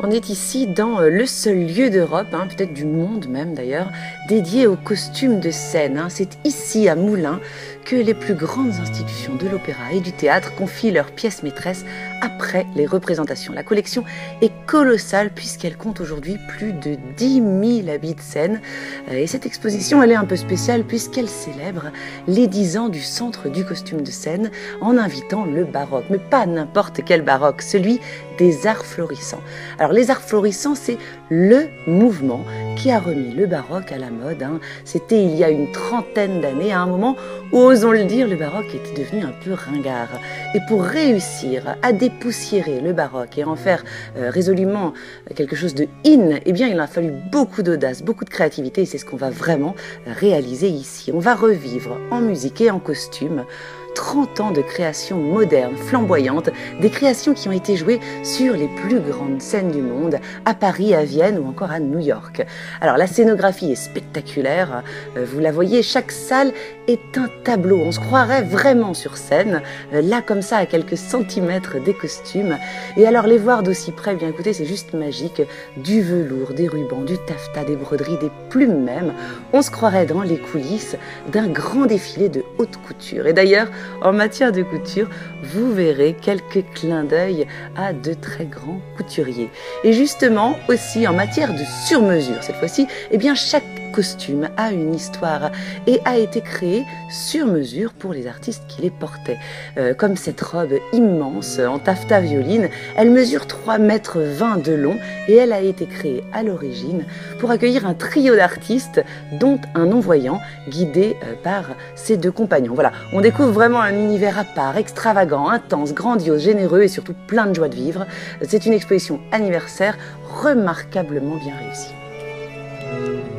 On est ici dans le seul lieu d'Europe, peut-être du monde même d'ailleurs, dédié aux costumes de scène. C'est ici à Moulins que les plus grandes institutions de l'opéra et du théâtre confient leurs pièces maîtresses après les représentations. La collection est colossale puisqu'elle compte aujourd'hui plus de 10 000 habits de scène. Et cette exposition, elle est un peu spéciale puisqu'elle célèbre les 10 ans du Centre du costume de scène en invitant le baroque. Mais pas n'importe quel baroque, celui des arts florissants. Alors les arts florissants, c'est le mouvement qui a remis le baroque à la mode. C'était il y a une trentaine d'années, à un moment où, osons le dire, le baroque était devenu un peu ringard. Et pour réussir à dépoussiérer le baroque et en faire résolument quelque chose de in, eh bien il a fallu beaucoup d'audace, beaucoup de créativité, et c'est ce qu'on va vraiment réaliser ici. On va revivre en musique et en costume 30 ans de créations modernes, flamboyantes, des créations qui ont été jouées sur les plus grandes scènes du monde, à Paris, à Vienne ou encore à New York. Alors la scénographie est spectaculaire, vous la voyez, chaque salle est un tableau, on se croirait vraiment sur scène, là comme ça à quelques centimètres des costumes. Et alors les voir d'aussi près, bien écoutez, c'est juste magique, du velours, des rubans, du taffetas, des broderies, des plumes même, on se croirait dans les coulisses d'un grand défilé de haute couture. Et d'ailleurs, en matière de couture, vous verrez quelques clins d'œil à de très grands couturiers. Et justement, aussi en matière de sur-mesure, cette fois-ci, eh bien chaque costume a une histoire et a été créé sur mesure pour les artistes qui les portaient. Comme cette robe immense en taffetas violine, elle mesure 3,20 mètres de long et elle a été créée à l'origine pour accueillir un trio d'artistes, dont un non-voyant guidé par ses deux compagnons. Voilà, on découvre vraiment un univers à part, extravagant, intense, grandiose, généreux et surtout plein de joie de vivre. C'est une exposition anniversaire remarquablement bien réussie.